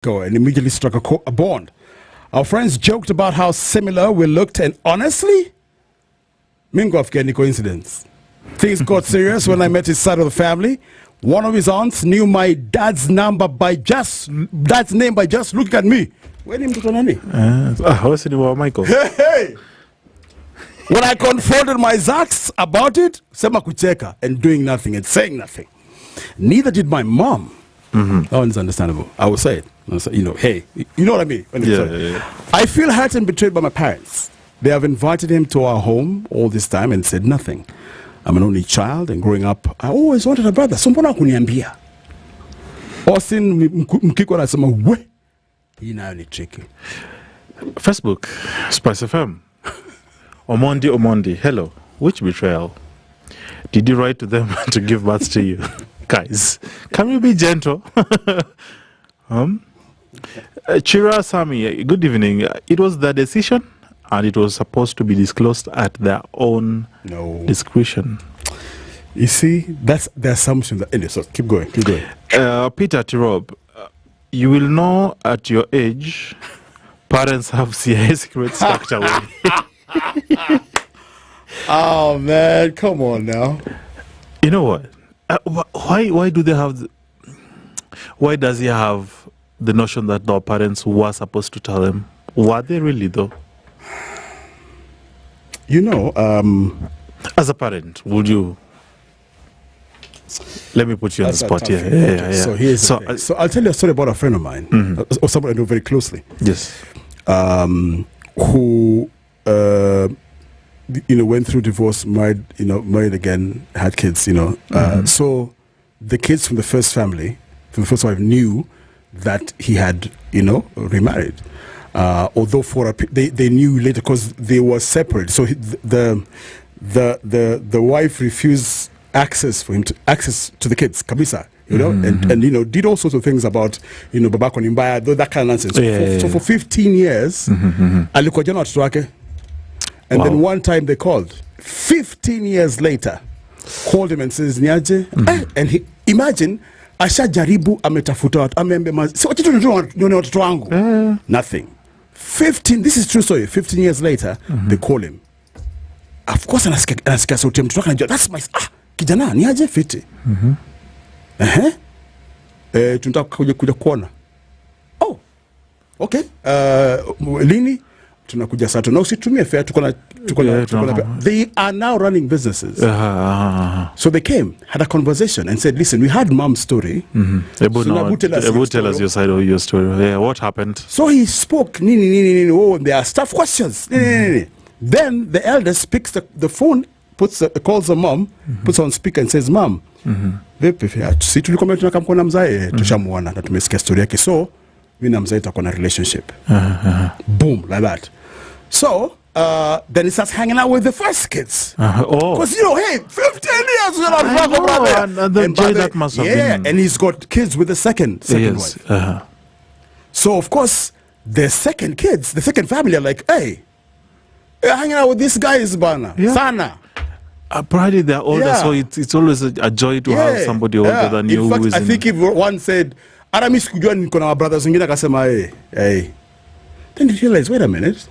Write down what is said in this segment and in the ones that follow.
go and immediately struck a bond. Our friends joked about how similar we looked, and honestly, mingo of any coincidence. Things got serious when I met his side of the family. One of his aunts knew my dad's name by just looking at me. When him to nani? Michael. Hey! When I confronted my Zaks about it, sema kucheka and doing nothing and saying nothing. Neither did my mom. That one's understandable. I will say it. You know, hey, you know what I mean? Yeah. I feel hurt and betrayed by my parents. They have invited him to our home all this time and said nothing. I'm an only child, and growing up, I always wanted a brother. So mbona kuniambia? Austin mkiko anasema we. Hii nayo ni tricky. Facebook, SpiceFM. Omondi, hello. Which betrayal? Did you write to them to give birth to you? Guys, can we be gentle? Chira Sami, good evening. It was their decision, and it was supposed to be disclosed at their own discretion. You see, that's the assumption. Anyway, so keep going. Peter Tirob, you will know at your age, parents have CIA secrets tucked away. Oh man, come on now. You know what? Why do they have? Why does he have the notion that our parents were supposed to tell him? Were they really though? You know, as a parent, would you? Let me put you on the spot here. Yeah. So I'll tell you a story about a friend of mine, or someone I know very closely. Yes. Who went through divorce, married again, had kids. So the kids from the first family, from the first wife, knew that he had remarried. Although they knew later because they were separate. So the wife refused access to the kids, kabisa, and did all sorts of things about babako ni mbaya, that kind of nonsense. So for 15 years, alikuwa jana watoto wake, and then one time they called. 15 years later, called him and says niaje, and he imagine ashajaribu ametafuta amembe so what you watoto wangu nothing. 15, this is true story. 15 years later, they call him. Of course, anasikia sauti mtoto wake anajua that's my kijana niaje fiti. Tunataka kuja kuona. Oh, okay. Lini tunakuja saa na usitumie fare tuko na they are now running businesses. So they came, had a conversation and said, listen, we had mom's story. Tell us your side of your story. Yeah, what happened? So he spoke, there are stuff questions. Then the eldest picks the phone, calls the mom, puts on speaker and says, Mom, vipi si tulikwambia tunakamkona mzae tushamuona na tumesikia story yake, so mimi na mzae tutakuwa na relationship. Boom, like that. So then he starts hanging out with the first kids. Because hey, 15 years we're not brother. And that must have been. And he's got kids with the second wife. So of course the second family are like, hey, you're hanging out with these guys, bana. Sana. Apparently they're older, so it's always a joy to have somebody older than you. In fact, I think if one said, Arami sikujua niko na brothers wengine akasema hey. Then he realized, wait a minute.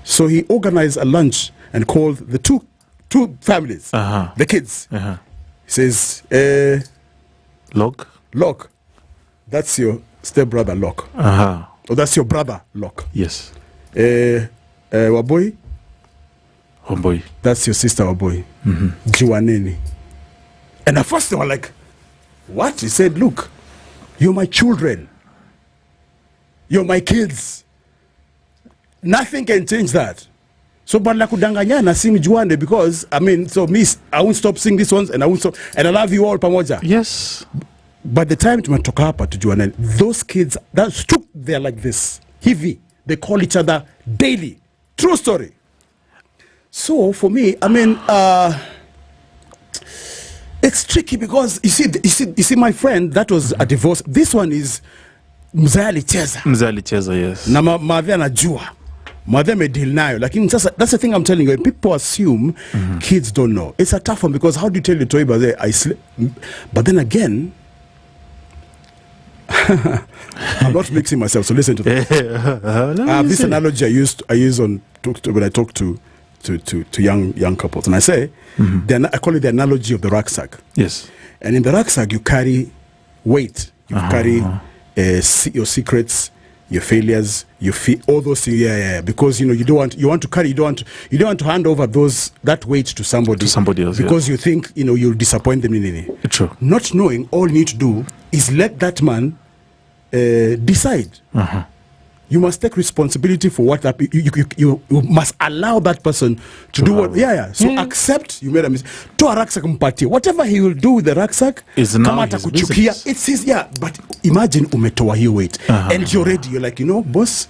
So he organized a lunch and called the two families, the kids. He says, Lorc, that's your stepbrother Lorc. Or that's your brother Lorc. Yes. Waboy, that's your sister Waboy. Juaneni. And at first they were like, what? He said, look, you're my children. You're my kids. Nothing can change that. So but la kudanganyana si mjuane, because I won't stop seeing these ones and I love you all pamoja. Yes. By the time tumetoka hapa tujuane, those kids they're like this. Hivi. They call each other daily. True story. So for me, it's tricky because you see my friend, that was a divorce. This one is mzee alicheza, yes. Na madhe anajua. Madhe me deal nayo. Lakini sasa, that's the thing I'm telling you. People assume kids don't know. It's a tough one because how do you tell your toy but then again, I'm not mixing myself, so listen to this. This analogy I use when I talk to young couples, and I say, I call it the analogy of the rucksack. Yes. And in the rucksack, you carry weight. You carry your secrets, your failures, all those things. Yeah. Because you want to hand over that weight to somebody else, because you think you'll disappoint them in any. True. Not knowing, all you need to do is let that man decide. You must take responsibility for what that you must allow that person to do what. So accept you made a mistake. To a rucksack mpatie. Whatever he will do with the rucksack is now his business. It's his. But imagine umetoa hiyo weight and you're ready. You're like, boss,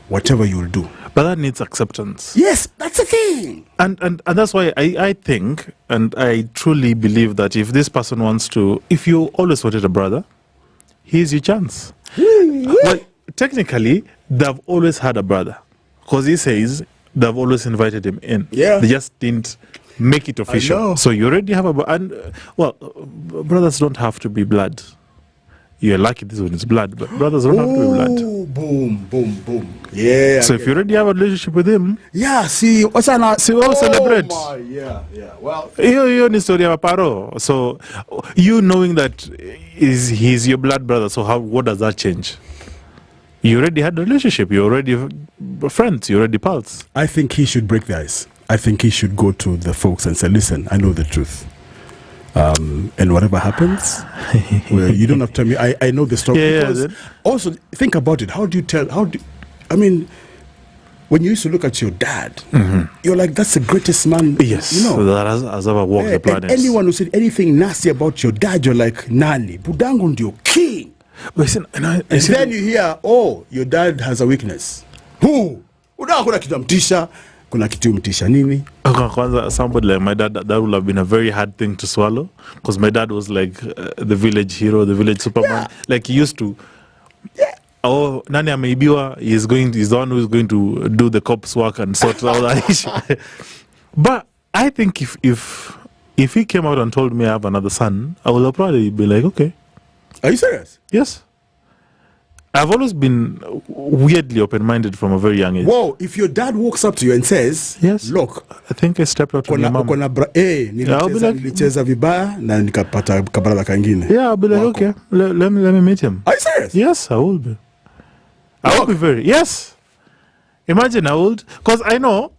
whatever you will do. But that needs acceptance. Yes, that's the thing. And that's why I think, and I truly believe that if this person wants to, if you always wanted a brother, here's your chance. Well, technically, they've always had a brother, because he says they've always invited him in. Yeah. They just didn't make it official. So you already have a brother. And, brothers don't have to be blood. You're lucky this one is blood, but brothers don't have to be blood. Boom. Yeah. So if you already have a relationship with him, we'll celebrate. Yeah. Well, you need story of paro. So you knowing that he's your blood brother. So what does that change? You already had a relationship. You're already friends. You're already pals. I think he should break the ice. I think he should go to the folks and say, listen, I know the truth. And whatever happens, well, you don't have to tell me. I know the story. Also, think about it. When you used to look at your dad, you're like, that's the greatest man that has ever walked the planet. Anyone who said anything nasty about your dad, you're like, Nani, Budangu ndio king. Then you hear, your dad has a weakness. Who? Kuna kitu mtisha. Kuna kitu mtisha nini? Somebody like my dad, that would have been a very hard thing to swallow, because my dad was like the village hero, the village Superman. Like he used to. Nani ameibiwa, he's the one who's going to do the cops work and sort out that issue. But I think if he came out and told me I have another son, I would probably be like, okay. Are you serious? Yes. I've always been weirdly open-minded from a very young age. Whoa, if your dad walks up to you and says, yes, look, I think I stepped out from your mom. Nilicheza vibaya na nikapata kabrada kangine. Yeah, I'll be like, okay, let me meet him. Are you serious? Yes, I will be. I will be very, yes. Imagine I would, because I know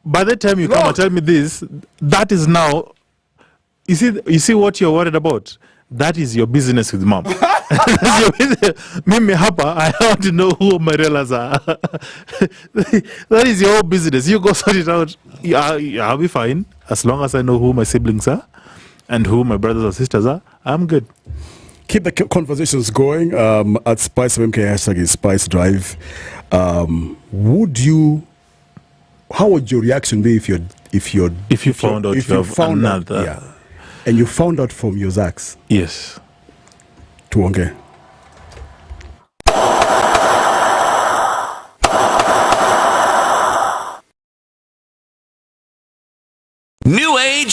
by the time you come and tell me this, that is now, you see what you're worried about? That is your business with mom. That's your business. Mimi hapa, I want to know who my relatives are. That is your business. You go sort it out. I'll be fine. As long as I know who my siblings are and who my brothers and sisters are, I'm good. Keep the conversations going at SpiceFM hashtag is Spice Drive. How would your reaction be if you found out you have another? And you found out from your Zax? Yes. Tuonge. New Age